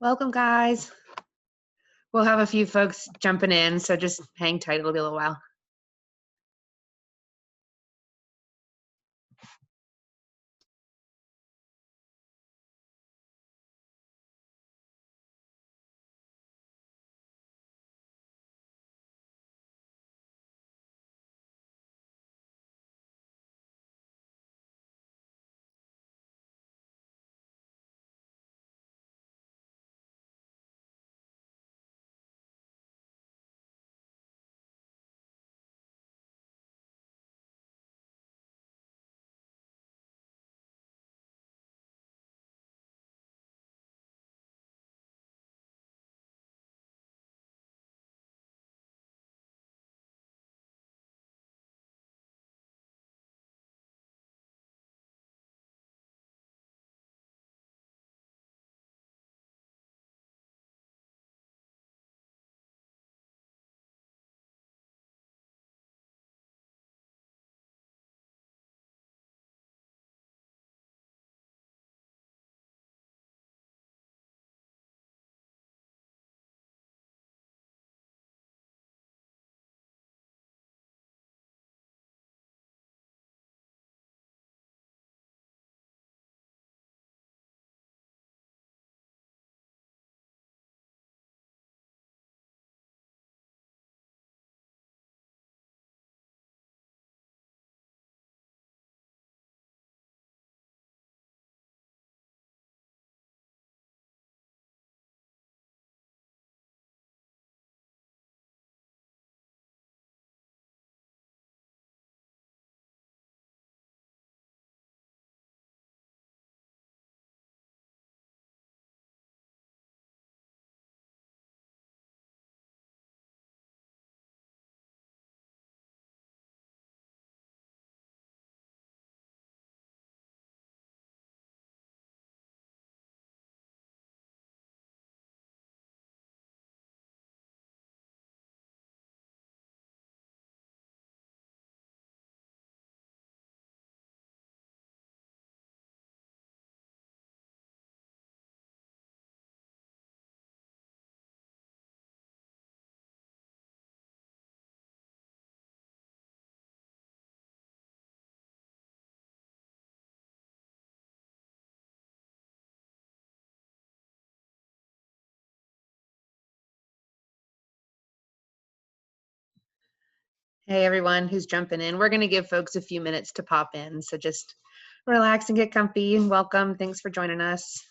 Welcome, guys. We'll have a few folks jumping in, so just hang tight. It'll be a little while. Hey, everyone who's jumping in. We're going to give folks a few minutes to pop in, so just relax and get comfy. Welcome. Thanks for joining us.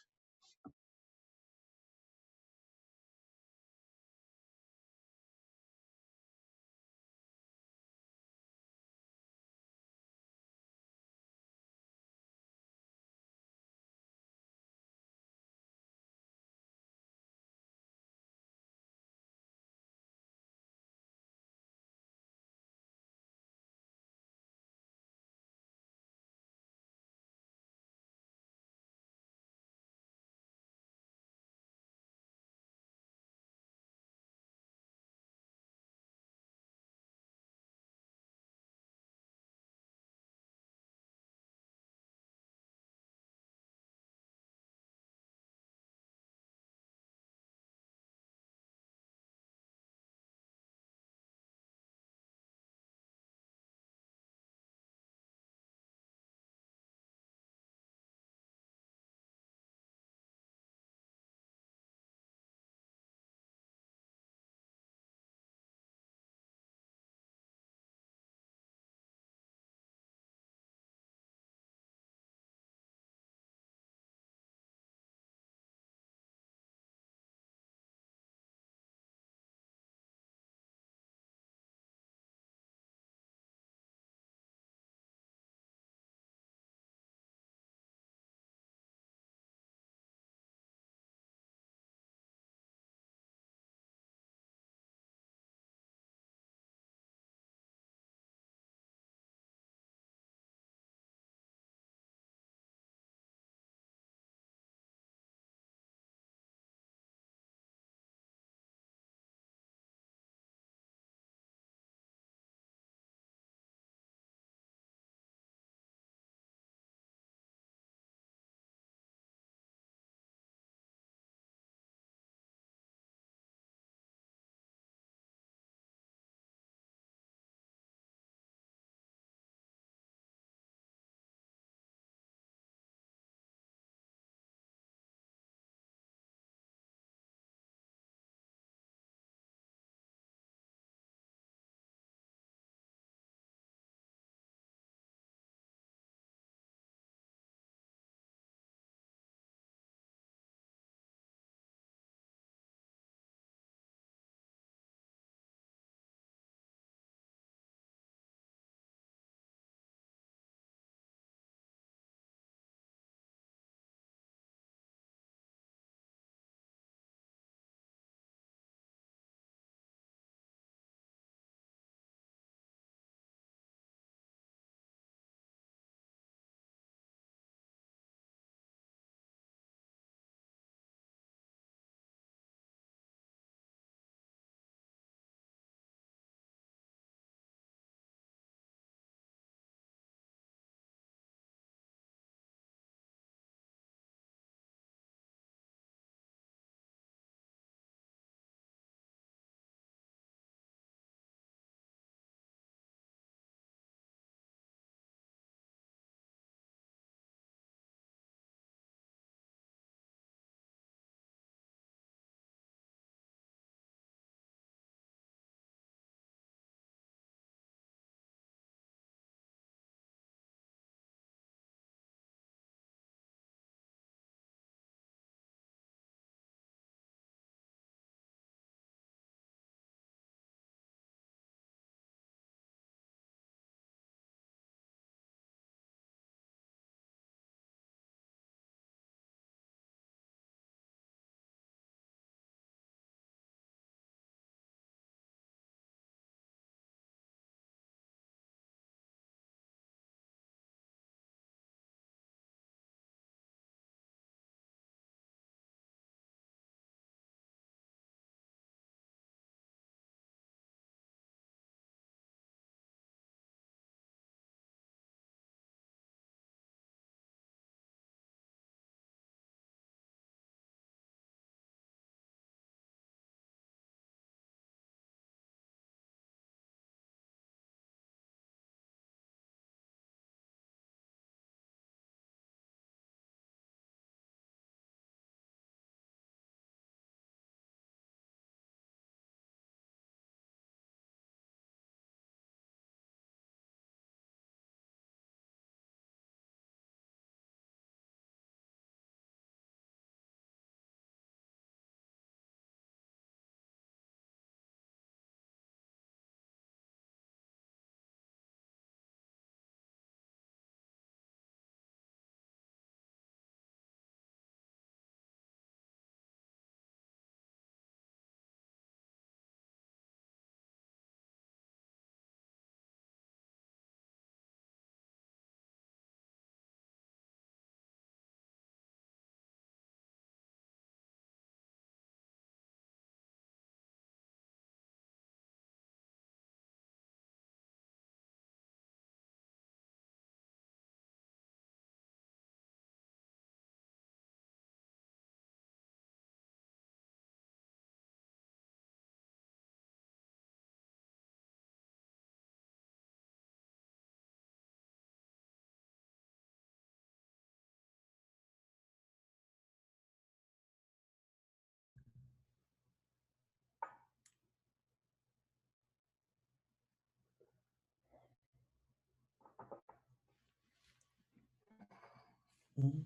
Mhm.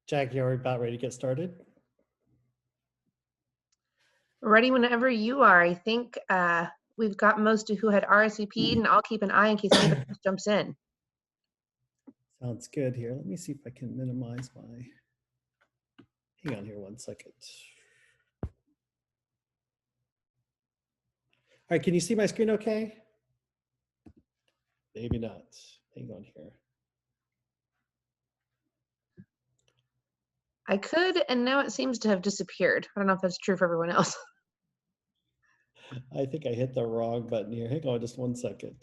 Jackie, are we about ready to get started? Ready whenever you are. I think we've got most of who had RSVP'd, and I'll keep an eye in case anybody else jumps in. Sounds good here. Let me see if I can minimize my, hang on here 1 second. All right, can you see my screen okay? Maybe not. Hang on here. I could, and now it seems to have disappeared. I don't know if that's true for everyone else. I think I hit the wrong button here. Hang on just 1 second.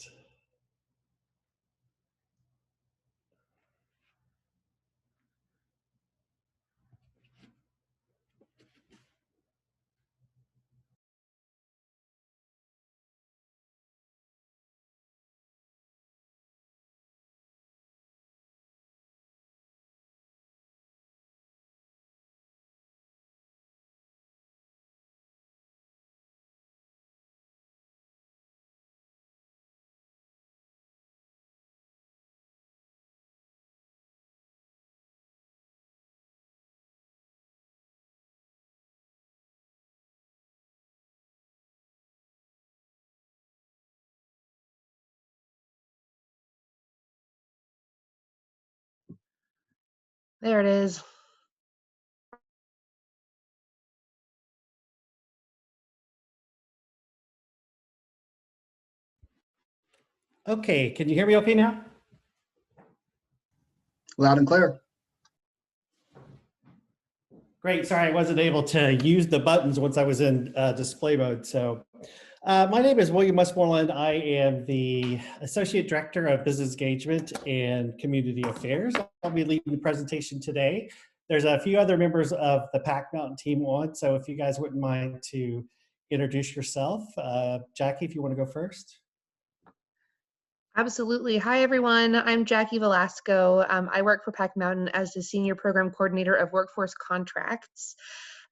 There it is. Okay, can you hear me okay now? Loud and clear. Great, sorry, I wasn't able to use the buttons once I was in display mode. So my name is William Westmoreland. I am the Associate Director of Business Engagement and Community Affairs. I'll be leading the presentation today. There's a few other members of the PacMtn team on, so if you guys wouldn't mind to introduce yourself. Jackie, if you want to go first. Absolutely. Hi, everyone. I'm Jackie Velasco. I work for PacMtn as the Senior Program Coordinator of Workforce Contracts.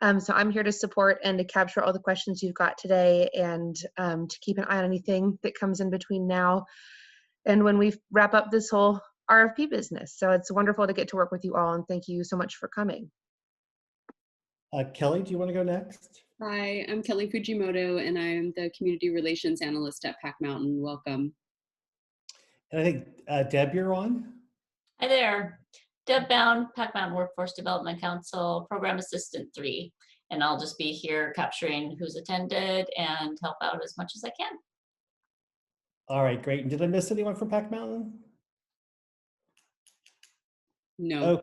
So I'm here to support and to capture all the questions you've got today, and to keep an eye on anything that comes in between now and when we wrap up this whole RFP business. So it's wonderful to get to work with you all, and thank you so much for coming. Kelly, do you want to go next? Hi, I'm Kelly Fujimoto, and I'm the Community Relations Analyst at PacMtn. Welcome. And I think Deb, you're on. Hi there, Deb Bound, PacMtn Workforce Development Council, Program Assistant 3. And I'll just be here capturing who's attended and help out as much as I can. All right, great. And did I miss anyone from PacMtn? No.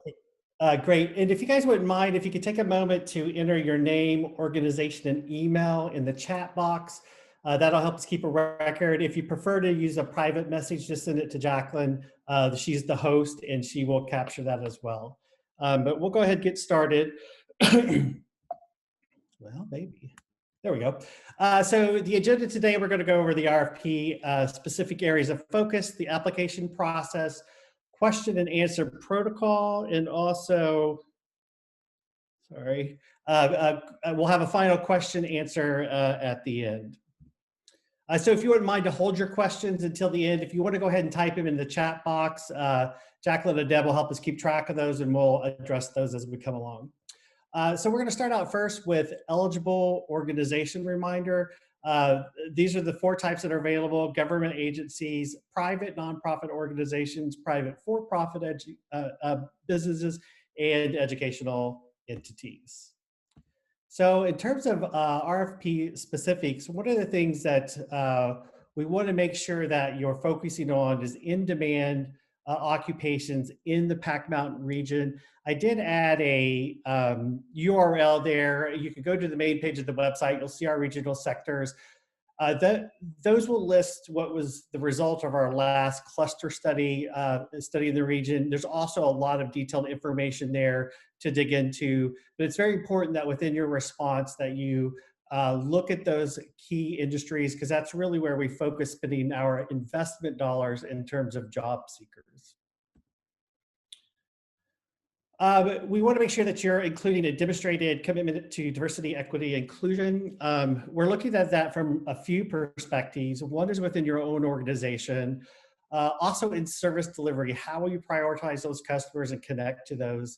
Okay, great. And if you guys wouldn't mind, if you could take a moment to enter your name, organization, and email in the chat box, that'll help us keep a record. If you prefer to use a private message, just send it to Jacqueline. She's the host, and she will capture that as well. But we'll go ahead and get started. Well, maybe. There we go. So the agenda today, we're going to go over the RFP, specific areas of focus, the application process, question and answer protocol, and also, sorry, we'll have a final question answer at the end. So if you wouldn't mind to hold your questions until the end, if you want to go ahead and type them in the chat box, Jacqueline and Deb will help us keep track of those, and we'll address those as we come along. So we're going to start out first with eligible organization reminder. These are the 4 types that are available: government agencies, private nonprofit organizations, private for-profit businesses, and educational entities. So in terms of RFP specifics, one of the things that we want to make sure that you're focusing on is in-demand occupations in the Pac Mountain region. I did add a URL there. You can go to the main page of the website. You'll see our regional sectors. Those will list what was the result of our last cluster study, study in the region. There's also a lot of detailed information there to dig into, but it's very important that within your response that you look at those key industries, because that's really where we focus spending our investment dollars in terms of job seekers. We want to make sure that you're including a demonstrated commitment to diversity, equity, inclusion. We're looking at that from a few perspectives. One is within your own organization. Also in service delivery, how will you prioritize those customers and connect to those?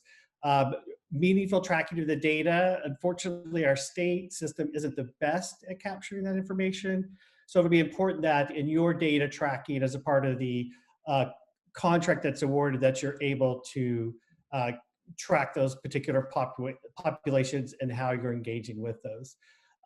Meaningful tracking of the data. Unfortunately, our state system isn't the best at capturing that information. So it'll be important that in your data tracking as a part of the contract that's awarded, that you're able to track those particular populations and how you're engaging with those.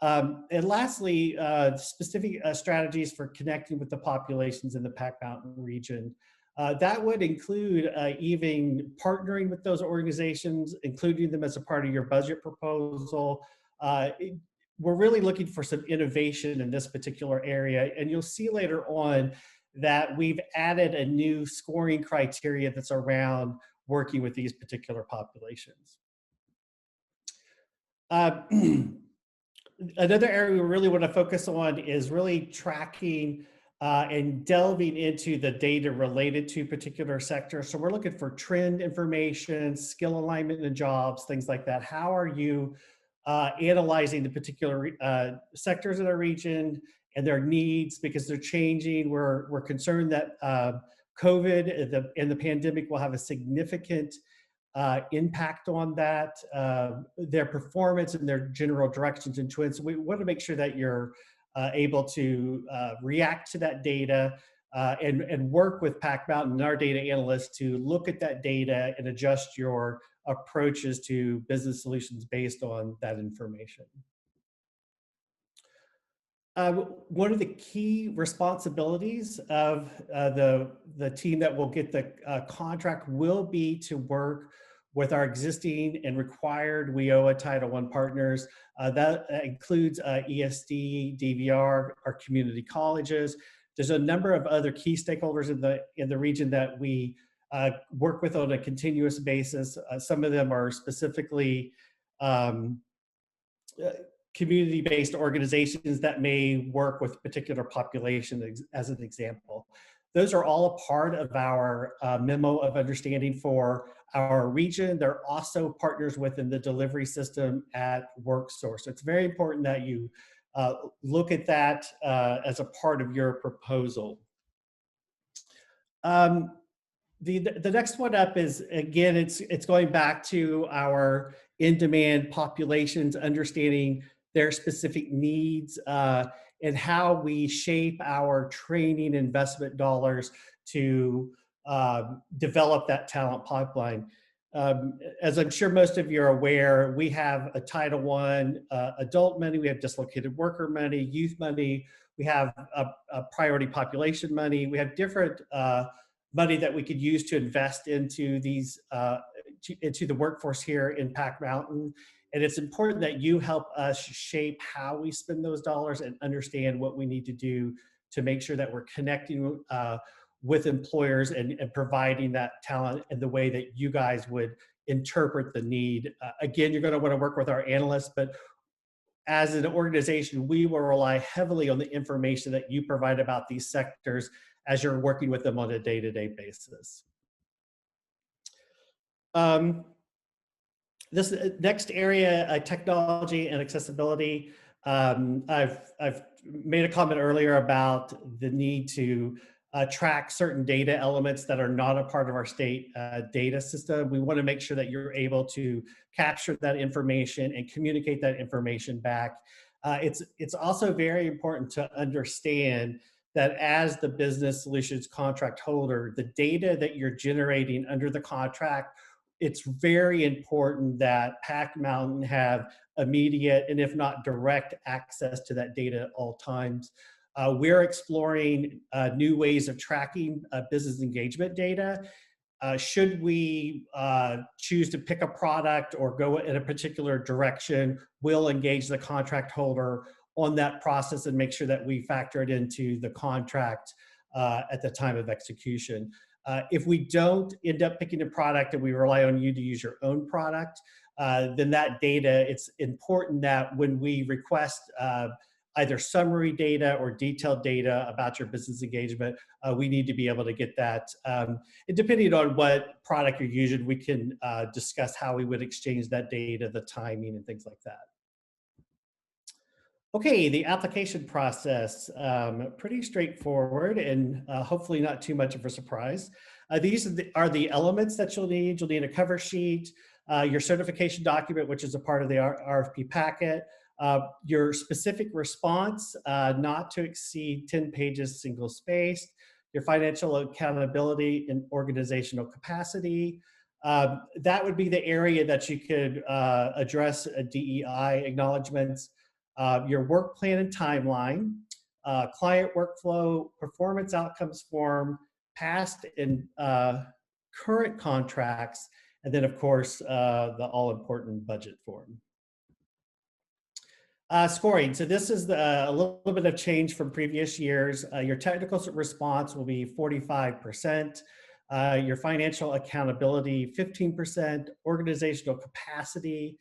And lastly, specific strategies for connecting with the populations in the Pac Mountain region. That would include even partnering with those organizations, including them as a part of your budget proposal. We're really looking for some innovation in this particular area, and you'll see later on that we've added a new scoring criteria that's around working with these particular populations. Another area we really want to focus on is really tracking and delving into the data related to particular sectors. So we're looking for trend information, skill alignment in jobs, things like that. How are you analyzing the particular sectors in our region and their needs, because they're changing? We're concerned that COVID and the pandemic will have a significant impact on that, their performance and their general directions and trends. So we want to make sure that you're able to react to that data and work with PacMtn and our data analysts to look at that data and adjust your approaches to business solutions based on that information. One of the key responsibilities of the team that will get the contract will be to work with our existing and required WIOA Title I partners. That includes ESD, DVR, our community colleges. There's a number of other key stakeholders in the region that we work with on a continuous basis. Some of them are specifically community-based organizations that may work with particular population, as an example. Those are all a part of our memo of understanding for our region. They're also partners within the delivery system at WorkSource. So it's very important that you look at that as a part of your proposal. The next one up is, again, it's going back to our in-demand populations, understanding their specific needs and how we shape our training investment dollars to develop that talent pipeline. As I'm sure most of you are aware, we have a Title I adult money, we have dislocated worker money, youth money, we have a priority population money, we have different money that we could use to invest into these into the workforce here in PacMtn. And it's important that you help us shape how we spend those dollars and understand what we need to do to make sure that we're connecting with employers and providing that talent in the way that you guys would interpret the need. Again, you're going to want to work with our analysts, but as an organization, we will rely heavily on the information that you provide about these sectors as you're working with them on a day-to-day basis. This next area, technology and accessibility. I've made a comment earlier about the need to track certain data elements that are not a part of our state data system. We want to make sure that you're able to capture that information and communicate that information back. It's also very important to understand that as the business solutions contract holder, the data that you're generating under the contract, it's very important that PacMtn have immediate and if not direct access to that data at all times. We're exploring new ways of tracking business engagement data. Should we choose to pick a product or go in a particular direction, we'll engage the contract holder on that process and make sure that we factor it into the contract at the time of execution. If we don't end up picking a product and we rely on you to use your own product, then that data, it's important that when we request either summary data or detailed data about your business engagement, we need to be able to get that. And depending on what product you're using, we can discuss how we would exchange that data, the timing, and things like that. Okay, the application process, pretty straightforward and hopefully not too much of a surprise. These are the elements that you'll need. You'll need a cover sheet, your certification document, which is a part of the RFP packet, your specific response, not to exceed 10 pages single spaced, your financial accountability and organizational capacity. That would be the area that you could address DEI acknowledgements. Your work plan and timeline, client workflow, performance outcomes form, past and current contracts, and then of course, the all-important budget form. Scoring, so this is a little bit of change from previous years. Your technical response will be 45%, your financial accountability 15%, organizational capacity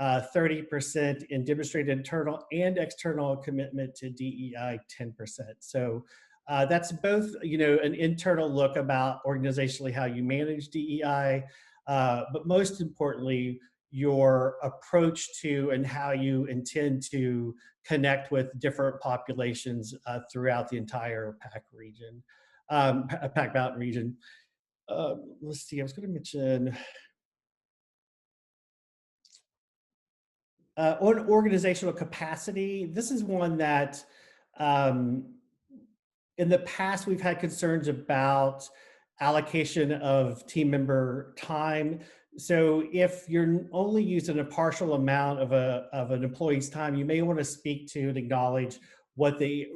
30%, and demonstrated internal and external commitment to DEI 10%. So that's both, an internal look about organizationally how you manage DEI, but most importantly, your approach to and how you intend to connect with different populations throughout the entire PAC region, PAC Mountain region. Let's see, I was going to mention on organizational capacity. This is one that in the past we've had concerns about allocation of team member time. So if you're only using a partial amount of an employee's time, you may want to speak to and acknowledge what the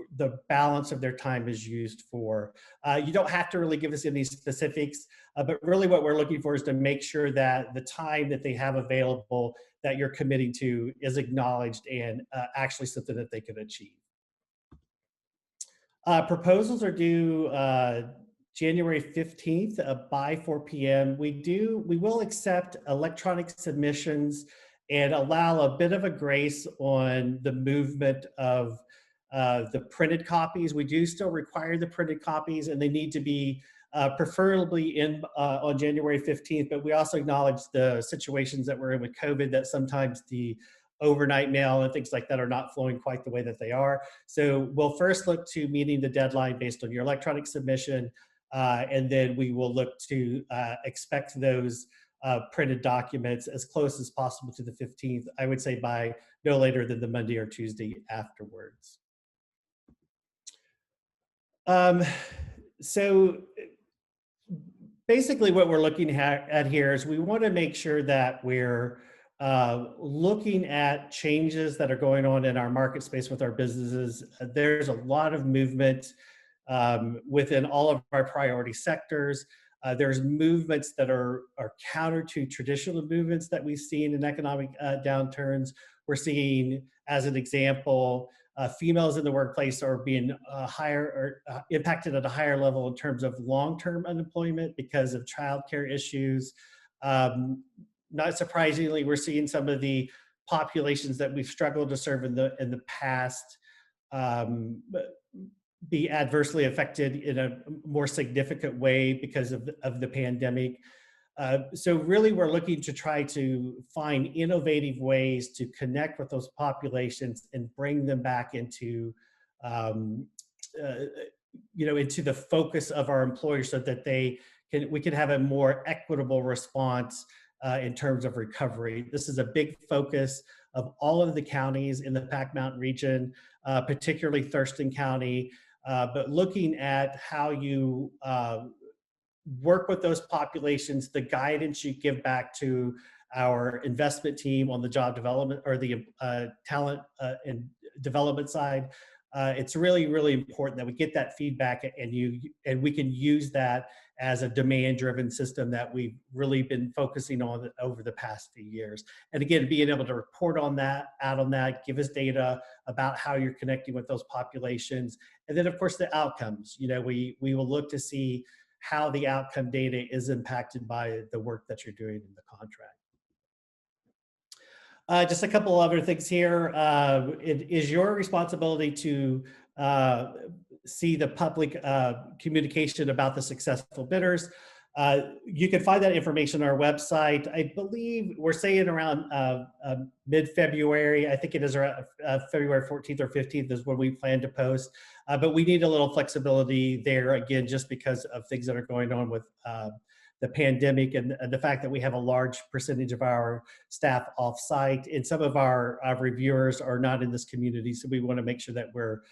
balance of their time is used for. You don't have to really give us any specifics, but really what we're looking for is to make sure that the time that they have available that you're committing to is acknowledged and actually something that they can achieve. Proposals are due January 15th by 4 p.m. We will accept electronic submissions and allow a bit of a grace on the movement of the printed copies. We do still require the printed copies, and they need to be preferably in on January 15th, but we also acknowledge the situations that we're in with COVID, that sometimes the overnight mail and things like that are not flowing quite the way that they are. So we'll first look to meeting the deadline based on your electronic submission, and then we will look to expect those printed documents as close as possible to the 15th, I would say by no later than the Monday or Tuesday afterwards. So basically what we're looking at here is we want to make sure that we're looking at changes that are going on in our market space with our businesses. There's a lot of movement within all of our priority sectors. There's movements that are counter to traditional movements that we've seen in economic downturns. We're seeing, as an example, females in the workplace are being impacted at a higher level in terms of long-term unemployment because of childcare issues. Not surprisingly, we're seeing some of the populations that we've struggled to serve in the past be adversely affected in a more significant way because of the pandemic. So really, we're looking to try to find innovative ways to connect with those populations and bring them back into, into the focus of our employers, so that we can have a more equitable response in terms of recovery. This is a big focus of all of the counties in the PAC Mountain region, particularly Thurston County, but looking at how you work with those populations, the guidance you give back to our investment team on the job development or the talent and development side, it's really, really important that we get that feedback and we can use that as a demand-driven system that we've really been focusing on over the past few years. And again, being able to report on that, give us data about how you're connecting with those populations. And then of course the outcomes, we will look to see how the outcome data is impacted by the work that you're doing in the contract. Just a couple other things here. It is your responsibility to see the public communication about the successful bidders. You can find that information on our website. I believe we're saying around mid-February. I think it is around February 14th or 15th is when we plan to post. But we need a little flexibility there, again, just because of things that are going on with the pandemic and the fact that we have a large percentage of our staff off-site, and some of our reviewers are not in this community, so we want to make sure that we're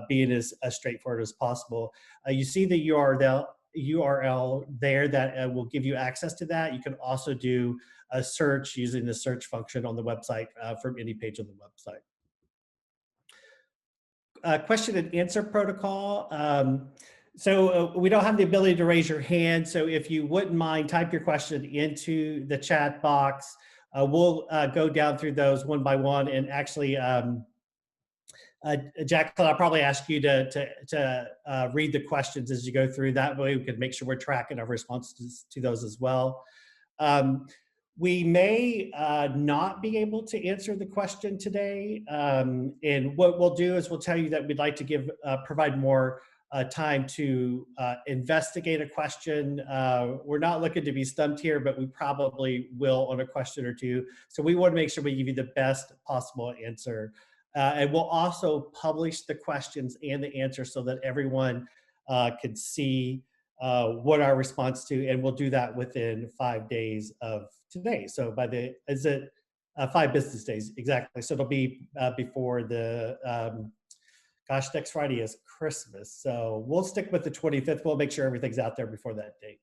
being as straightforward as possible. You see the URL there that will give you access to that. You can also do a search using the search function on the website from any page on the website. Question and answer protocol. So we don't have the ability to raise your hand. So if you wouldn't mind, type your question into the chat box. We'll go down through those one by one. And actually, Jacqueline, I'll probably ask you to read the questions as you go through. That way we can make sure we're tracking our responses to those as well. We may not be able to answer the question today. And what we'll do is we'll tell you that we'd like to provide more time to investigate a question. We're not looking to be stumped here, but we probably will on a question or two. So we want to make sure we give you the best possible answer. And we'll also publish the questions and the answers so that everyone can see what our response to, and we'll do that within 5 days of today. So by 5 business days, exactly. So it'll be before the, gosh, next Friday is Christmas. So we'll stick with the 25th. We'll make sure everything's out there before that date.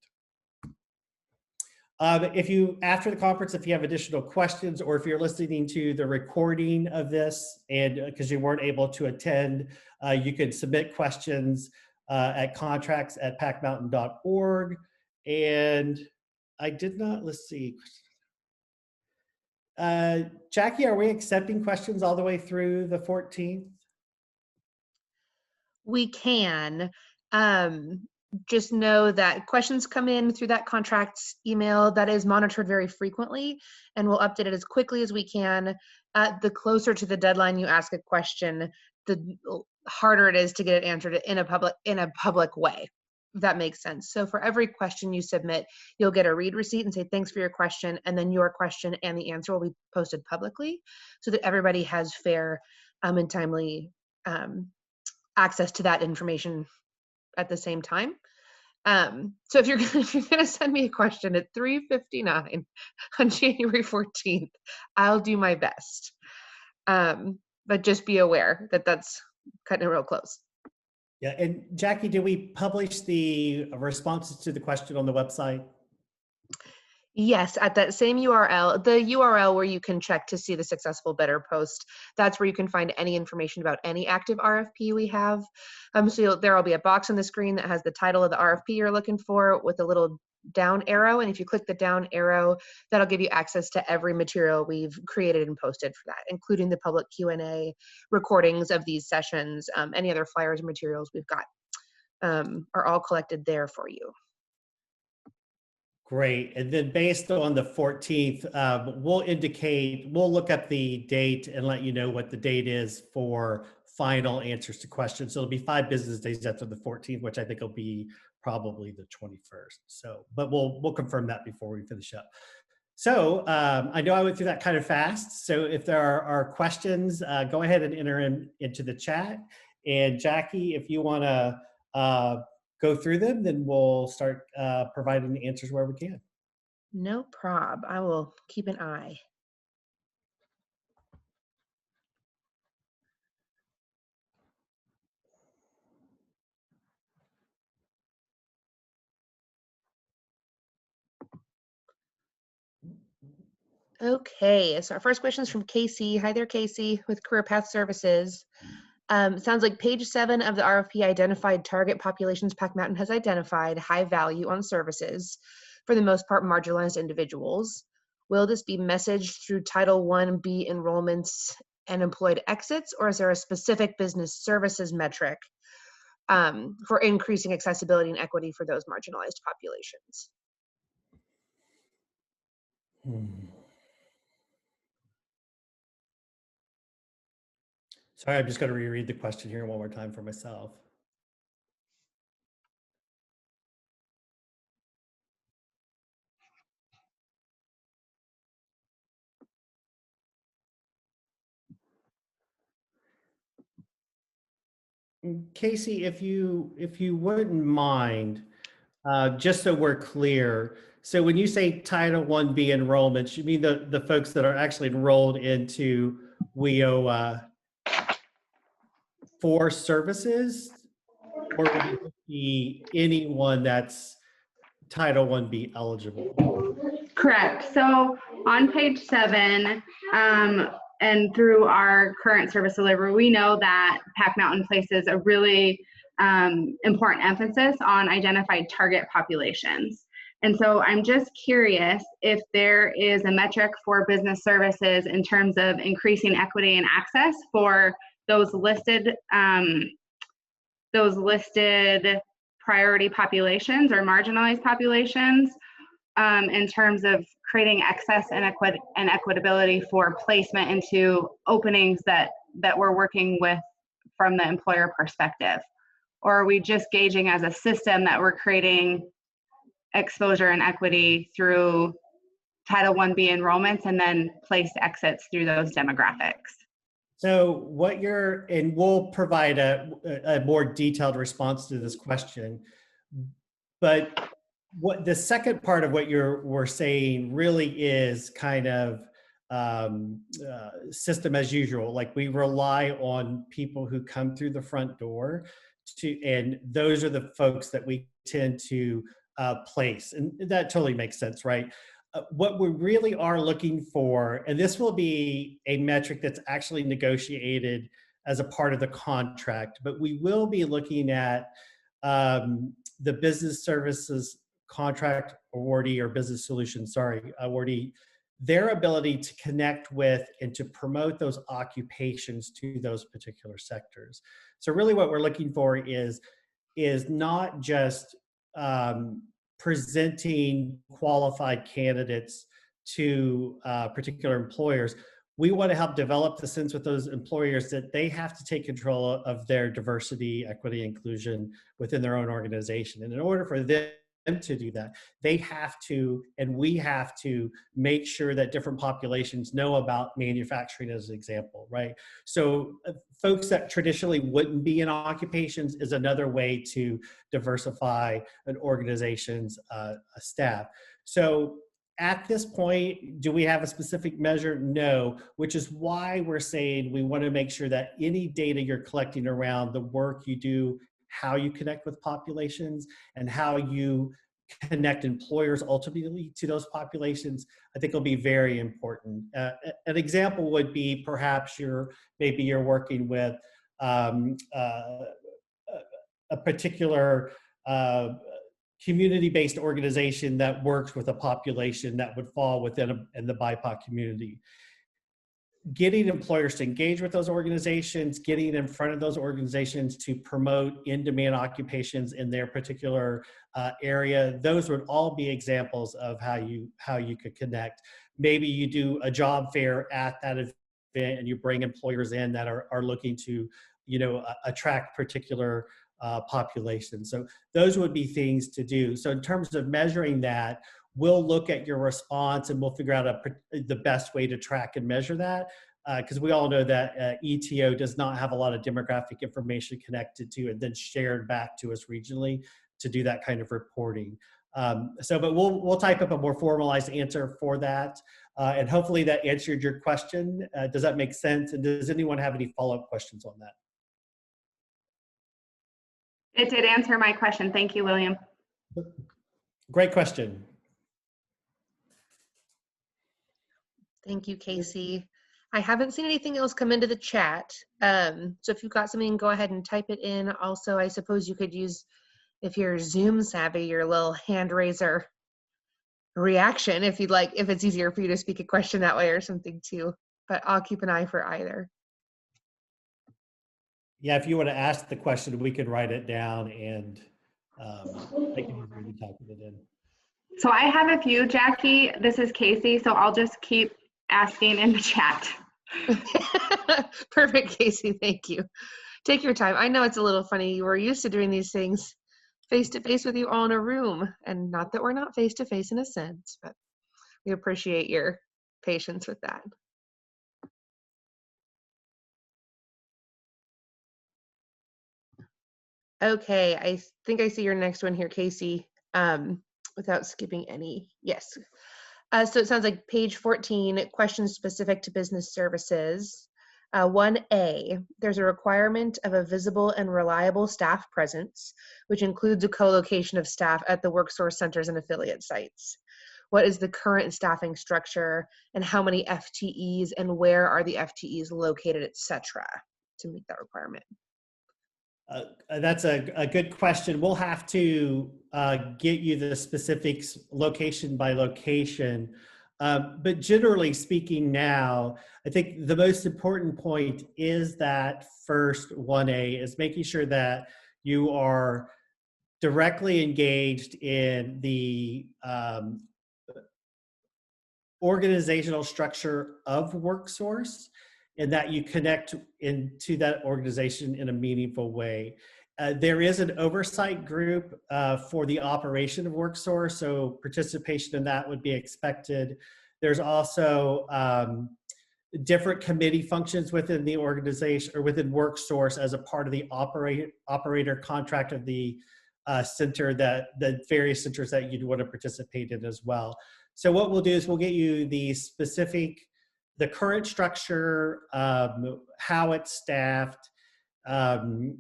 After the conference, if you have additional questions, or if you're listening to the recording of this and because you weren't able to attend, you can submit questions at contracts@pacmountain.org. And I did not, let's see. Jackie, are we accepting questions all the way through the 14th? We can. Just know that questions come in through that contracts email that is monitored very frequently, and we'll update it as quickly as we can. The closer to the deadline you ask a question, the harder it is to get it answered in a public way. If that makes sense. So for every question you submit, you'll get a read receipt and say thanks for your question, and then your question and the answer will be posted publicly so that everybody has fair and timely access to that information at the same time. So if you're gonna send me a question at 3:59 on January 14th, I'll do my best. But just be aware that that's cutting it real close. Yeah, and Jackie, did we publish the responses to the question on the website? Yes, at that same URL, the URL where you can check to see the successful bidder post, that's where you can find any information about any active RFP we have. So there will be a box on the screen that has the title of the RFP you're looking for with a little down arrow. And if you click the down arrow, that'll give you access to every material we've created and posted for that, including the public Q&A, recordings of these sessions, any other flyers and materials we've got are all collected there for you. Great. And then based on the 14th, we'll look up the date and let you know what the date is for final answers to questions. So it'll be 5 business days after the 14th, which I think will be probably the 21st. So, but we'll confirm that before we finish up. So I know I went through that kind of fast. So if there are questions, go ahead and enter into the chat. And Jackie, if you want to go through them, then we'll start providing the answers where we can. No prob. I will keep an eye. Okay, so our first question is from Casey. Hi there, Casey, with Career Path Services. Sounds like page 7 of the RFP identified target populations PacMtn has identified high value on services, for the most part marginalized individuals. Will this be messaged through Title 1B enrollments and employed exits, or is there a specific business services metric for increasing accessibility and equity for those marginalized populations? Sorry, I'm just going to reread the question here one more time for myself. Casey, if you wouldn't mind, just so we're clear, so when you say Title 1B enrollments, you mean the folks that are actually enrolled into WIO for services, or would it be anyone that's Title 1B eligible? Correct. So on page 7, and through our current service delivery, we know that PacMtn places a really important emphasis on identified target populations. And so I'm just curious if there is a metric for business services in terms of increasing equity and access for those listed priority populations or marginalized populations, in terms of creating access and equitability for placement into openings that we're working with from the employer perspective? Or are we just gauging as a system that we're creating exposure and equity through Title 1B enrollments and then place exits through those demographics? So and we'll provide a more detailed response to this question, but what the second part of what we're saying really is kind of system as usual. Like, we rely on people who come through the front door and those are the folks that we tend to place. And that totally makes sense, right? What we really are looking for, and this will be a metric that's actually negotiated as a part of the contract, but we will be looking at the business services contract awardee or business solutions, awardee, their ability to connect with and to promote those occupations to those particular sectors. So really what we're looking for is not just presenting qualified candidates to particular employers. We want to help develop the sense with those employers that they have to take control of their diversity, equity, inclusion within their own organization. And in order for them to do that, they have to, and we have to, make sure that different populations know about manufacturing as an example, right? So folks that traditionally wouldn't be in occupations is another way to diversify an organization's staff. So at this point, do we have a specific measure? No, which is why we're saying we want to make sure that any data you're collecting around the work you do, how you connect with populations, and how you connect employers ultimately to those populations, I think will be very important. An example would be perhaps maybe you're working with a particular community-based organization that works with a population that would fall within the BIPOC community. Getting employers to engage with those organizations, getting in front of those organizations to promote in-demand occupations in their particular area, those would all be examples of how you could connect. Maybe you do a job fair at that event and you bring employers in that are looking to, attract particular populations. So those would be things to do. So in terms of measuring that, we'll look at your response and we'll figure out the best way to track and measure that, because we all know that ETO does not have a lot of demographic information connected to and then shared back to us regionally to do that kind of reporting. But we'll type up a more formalized answer for that, and hopefully that answered your question. Does that make sense? And does anyone have any follow-up questions on that? It did answer my question. Thank you, William. Great question. Thank you, Casey. I haven't seen anything else come into the chat. So if you've got something, go ahead and type it in. Also, I suppose you could use, if you're Zoom savvy, your little hand raiser reaction if you'd like, if it's easier for you to speak a question that way or something too. But I'll keep an eye for either. Yeah, if you want to ask the question, we could write it down and make it easier to type it in. So I have a few, Jackie. This is Casey, so I'll just keep asking in the chat. Perfect, Casey. Thank you. Take your time. I know it's a little funny. We're used to doing these things face to face with you all in a room, and not that we're not face to face in a sense, but we appreciate your patience with that. Okay, I think I see your next one here, Casey, without skipping any. Yes. So it sounds like page 14, questions specific to business services. 1A, there's a requirement of a visible and reliable staff presence, which includes a co-location of staff at the WorkSource centers and affiliate sites. What is the current staffing structure and how many FTEs and where are the FTEs located, etc., to meet that requirement? That's a good question. We'll have to get you the specifics location by location. But generally speaking now, I think the most important point is that first 1A is making sure that you are directly engaged in the organizational structure of WorkSource, and that you connect into that organization in a meaningful way. There is an oversight group for the operation of WorkSource, so participation in that would be expected. There's also different committee functions within the organization or within WorkSource as a part of the operator contract of the center, that the various centers that you'd want to participate in as well. So what we'll do is we'll get you the specific, the current structure, how it's staffed, and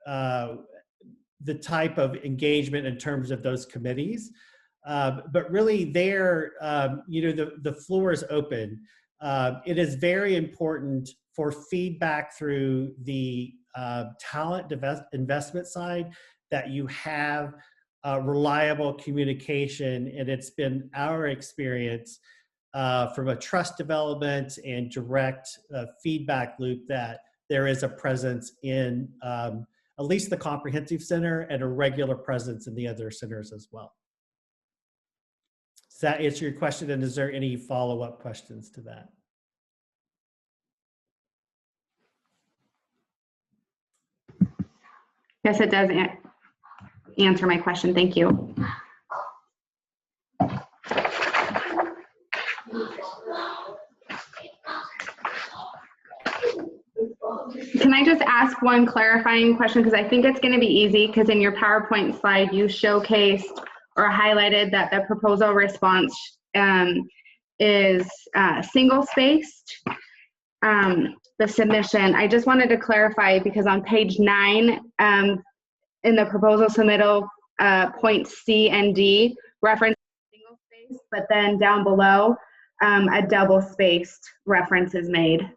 the type of engagement in terms of those committees. But really there, the floor is open. It is very important for feedback through the talent investment side that you have reliable communication, and it's been our experience from a trust development and direct feedback loop that there is a presence in at least the comprehensive center and a regular presence in the other centers as well. Does that answer your question? And is there any follow-up questions to that? Yes, it does answer my question. Thank you. Can I just ask one clarifying question? Because I think it's going to be easy, because in your PowerPoint slide, you showcased or highlighted that the proposal response is single-spaced. The submission, I just wanted to clarify, because on page 9, in the proposal submittal, points C and D reference single space, but then down below, a double-spaced reference is made.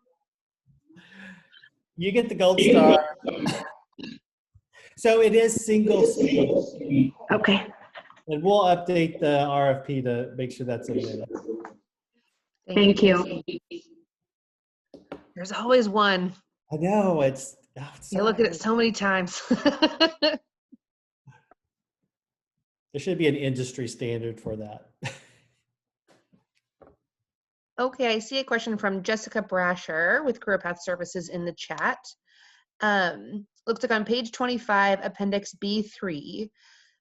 You get the gold star. So it is single space. Okay. And we'll update the RFP to make sure that's in there. Thank you. There's always one. I know, it's You look at it so many times. There should be an industry standard for that. Okay, I see a question from Jessica Brasher with Career Path Services in the chat. Looks like on page 25, Appendix B3,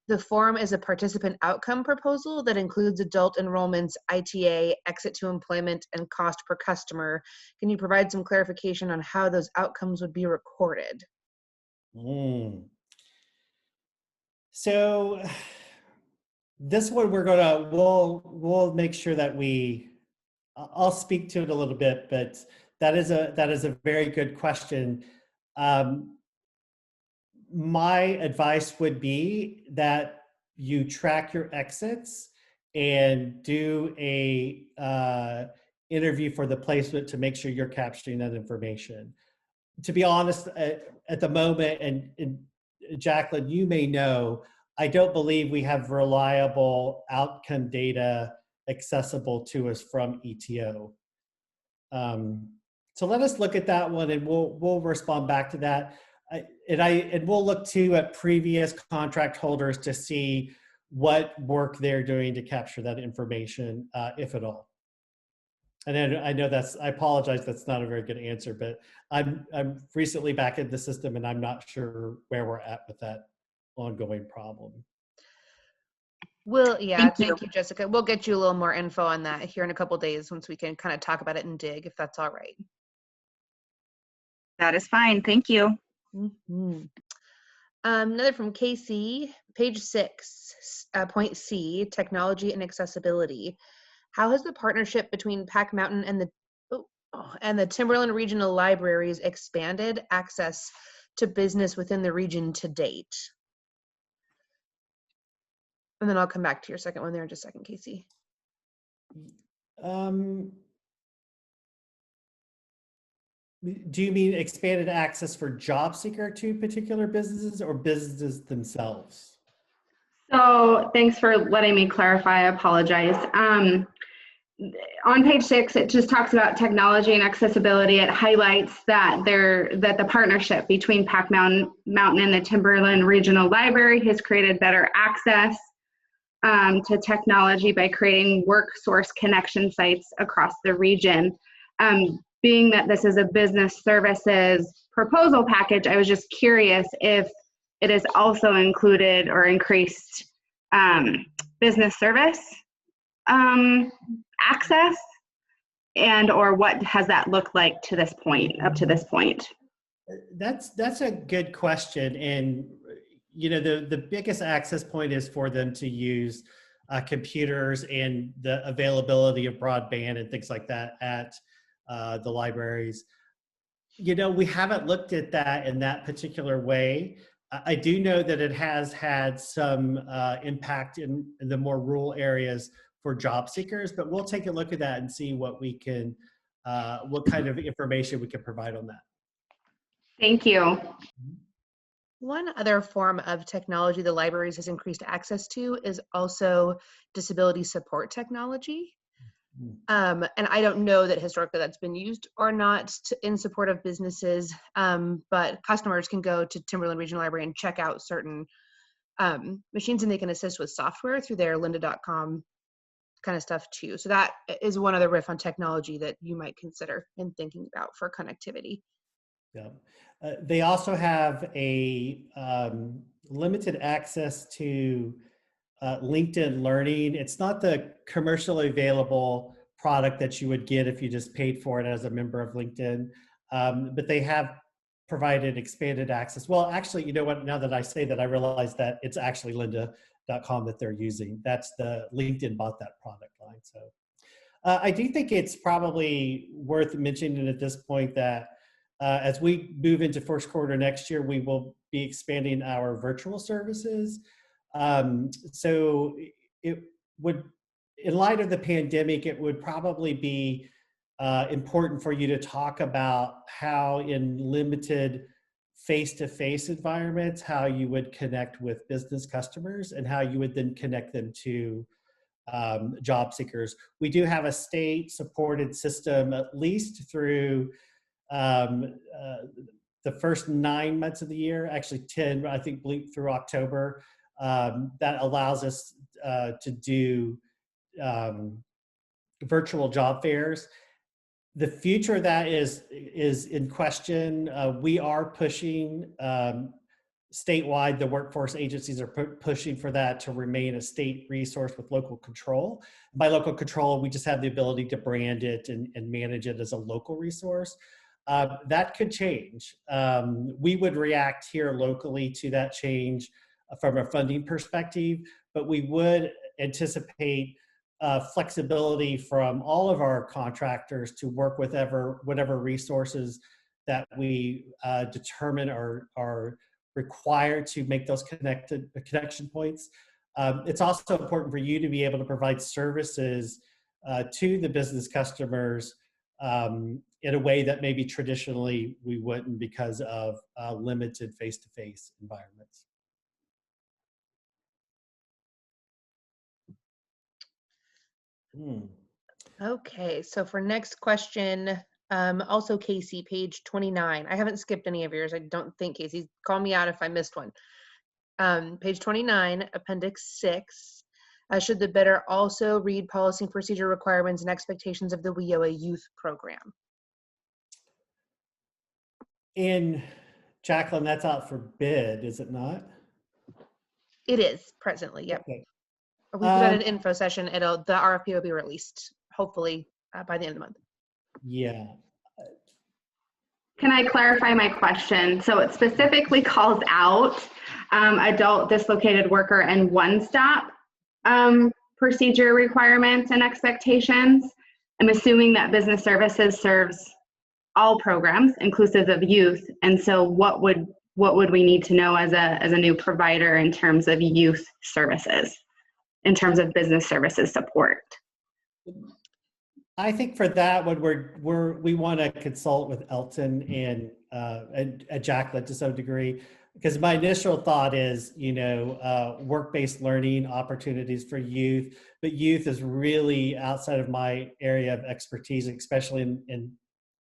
the form is a participant outcome proposal that includes adult enrollments, ITA, exit to employment, and cost per customer. Can you provide some clarification on how those outcomes would be recorded? So this one we'll make sure that I'll speak to it a little bit, but that is a very good question. My advice would be that you track your exits and do a interview for the placement to make sure you're capturing that information. To be honest, at the moment, and Jacqueline, you may know, I don't believe we have reliable outcome data accessible to us from ETO. So let us look at that one, and we'll respond back to that. And we'll look too at previous contract holders to see what work they're doing to capture that information, if at all. And then I know I apologize, that's not a very good answer, but I'm recently back in the system and I'm not sure where we're at with that ongoing problem. Thank you, Jessica. We'll get you a little more info on that here in a couple days once we can kind of talk about it and dig, if that's all right. That is fine. Thank you. Another from Casey, page 6, point C, technology and accessibility. How has the partnership between PacMtn and the Timberland Regional Libraries expanded access to business within the region to date? And then I'll come back to your second one there in just a second, Casey. Do you mean expanded access for job seeker to particular businesses or businesses themselves? So thanks for letting me clarify. I apologize. On page 6, it just talks about technology and accessibility. It highlights that the partnership between PacMtn and the Timberland Regional Library has created better access to technology by creating work source connection sites across the region. Being that this is a business services proposal package, I was just curious if it is also included or increased business service access, and or what has that looked like to this point, up to this point? That's a good question. And you know, the biggest access point is for them to use computers and the availability of broadband and things like that at the libraries. You know, we haven't looked at that in that particular way. I do know that it has had some impact in the more rural areas for job seekers, but we'll take a look at that and see what we can, what kind of information we can provide on that. Thank you. One other form of technology the libraries has increased access to is also disability support technology. And I don't know that historically that's been used or not in support of businesses, but customers can go to Timberland Regional Library and check out certain machines, and they can assist with software through their lynda.com kind of stuff too. So that is one other riff on technology that you might consider in thinking about for connectivity. Yeah. They also have a limited access to LinkedIn Learning. It's not the commercially available product that you would get if you just paid for it as a member of LinkedIn, but they have provided expanded access. Well, actually, you know what, now that I say that, I realize that it's actually lynda.com that they're using. That's the LinkedIn bought that product line. So I do think it's probably worth mentioning at this point that as we move into first quarter next year, we will be expanding our virtual services. So it would, in light of the pandemic, it would probably be important for you to talk about how in limited face-to-face environments, how you would connect with business customers and how you would then connect them to job seekers. We do have a state-supported system, at least through the first 9 months of the year, actually 10, I think, through October, that allows us to do virtual job fairs. The future of that is in question. We are pushing statewide. The workforce agencies are pushing for that to remain a state resource with local control. By local control, we just have the ability to brand it and manage it as a local resource. That could change. We would react here locally to that change from a funding perspective, but we would anticipate flexibility from all of our contractors to work with whatever resources that we determine are required to make those connection points. It's also important for you to be able to provide services to the business customers in a way that maybe traditionally we wouldn't because of limited face-to-face environments. Okay, so for next question, also Casey, page 29. I haven't skipped any of yours, I don't think, Casey. Call me out if I missed one. Page 29, Appendix 6. Should the bidder also read policy and procedure requirements and expectations of the WIOA youth program? And Jacqueline, that's out for bid, is it not? It is presently, yep. Okay. We put out an info session. The RFP will be released hopefully by the end of the month. Yeah. Can I clarify my question? So it specifically calls out adult dislocated worker and one-stop procedure requirements and expectations. I'm assuming that business services serves all programs inclusive of youth. And so what would we need to know as a new provider in terms of youth services, in terms of business services support? I think for that one, we want to consult with Elton and Jacqueline to some degree, because my initial thought is, work-based learning opportunities for youth, but youth is really outside of my area of expertise, especially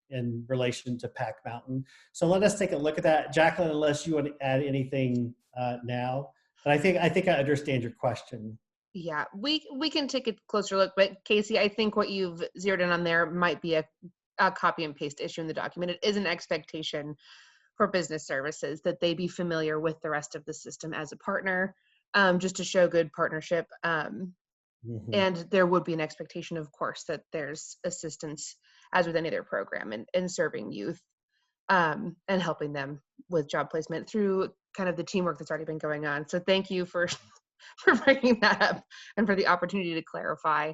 in relation to PacMtn. So let us take a look at that, Jacqueline. Unless you want to add anything now, but I think I understand your question. Yeah, we can take a closer look, but Casey, I think what you've zeroed in on there might be a copy and paste issue in the document. It is an expectation for business services that they be familiar with the rest of the system as a partner, just to show good partnership. And there would be an expectation, of course, that there's assistance, as with any other program, in serving youth and helping them with job placement through kind of the teamwork that's already been going on. So thank you for bringing that up and for the opportunity to clarify.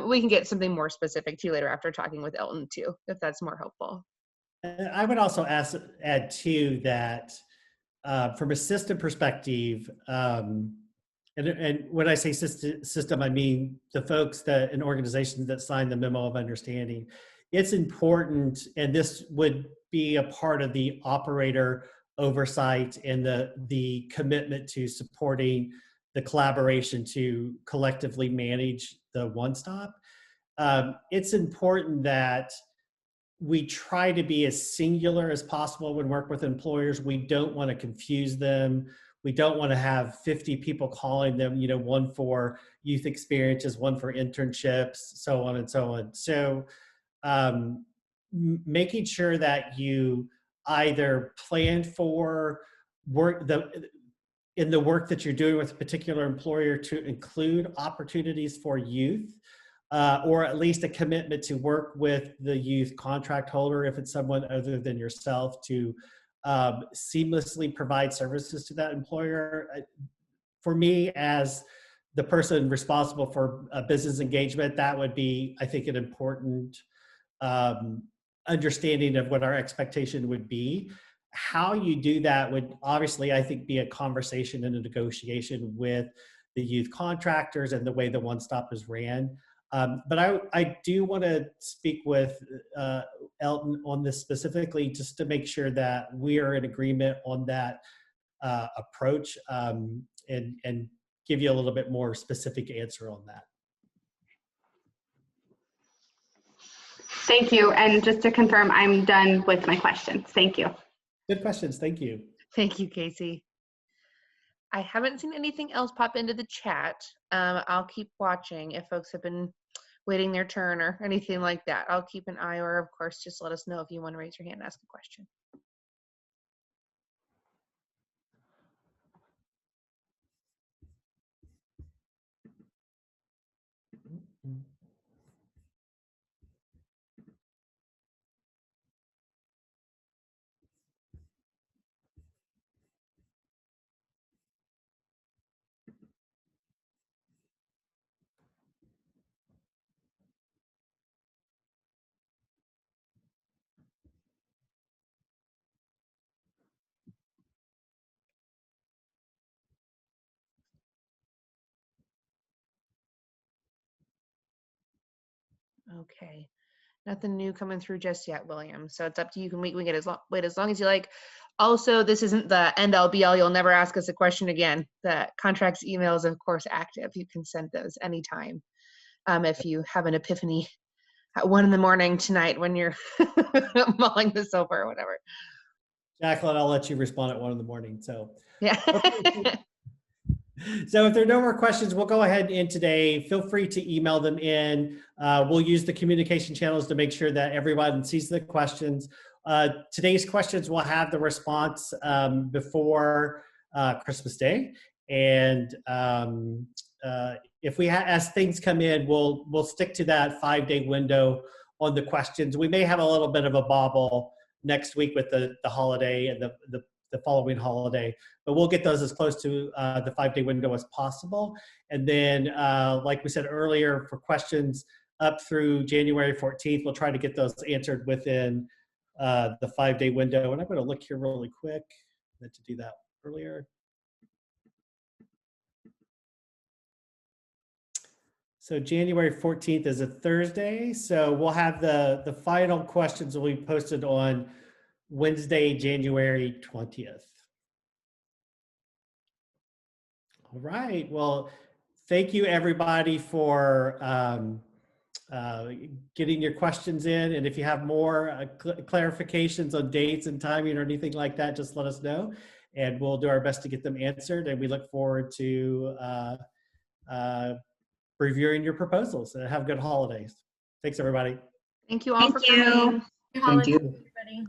We can get something more specific to you later after talking with Elton too, if that's more helpful. I would also add too that from a system perspective, and when I say system, I mean the folks and organizations that signed the memo of understanding. It's important, and this would be a part of the operator oversight and the commitment to supporting the collaboration to collectively manage the one-stop. It's important that we try to be as singular as possible when work with employers. We don't want to confuse them. We don't want to have 50 people calling them, one for youth experiences, one for internships, so on and so on. So making sure that you either plan for in the work that you're doing with a particular employer to include opportunities for youth, or at least a commitment to work with the youth contract holder, if it's someone other than yourself, to seamlessly provide services to that employer. For me, as the person responsible for business engagement, that would be, I think, an important understanding of what our expectation would be. How you do that would obviously, I think, be a conversation and a negotiation with the youth contractors and the way the one-stop is ran. But I do want to speak with Elton on this specifically, just to make sure that we are in agreement on that approach, and give you a little bit more specific answer on that. Thank you. And just to confirm, I'm done with my questions. Thank you. Good questions. Thank you. Thank you, Casey. I haven't seen anything else pop into the chat. I'll keep watching if folks have been waiting their turn or anything like that. I'll keep an eye, or of course, just let us know if you want to raise your hand and ask a question. Okay. Nothing new coming through just yet, William. So it's up to you. You can wait, wait as long as you like. Also, this isn't the end all be all. You'll never ask us a question again. The contracts email is, of course, active. You can send those anytime. If you have an epiphany at 1 in the morning tonight when you're mulling this over or whatever. Jacqueline, I'll let you respond at 1 in the morning. So, Yeah. okay. So if there are no more questions, we'll go ahead and end today. Feel free to email them in. We'll use the communication channels to make sure that everyone sees the questions. Today's questions will have the response before Christmas Day. And if we as things come in, we'll stick to that 5-day window on the questions. We may have a little bit of a bobble next week with the holiday and the following holiday, but we'll get those as close to the 5-day window as possible. And then, like we said earlier, for questions up through January 14th, we'll try to get those answered within the 5-day window. And I'm going to look here really quick. I meant to do that earlier. So January 14th is a Thursday. So we'll have the final questions will be posted on Wednesday, January 20th. All right. Well, thank you everybody for getting your questions in. And if you have more clarifications on dates and timing or anything like that, just let us know and we'll do our best to get them answered. And we look forward to reviewing your proposals. And have good holidays. Thanks, everybody. Thank you all for Thank you. coming. Happy holidays, you. everybody.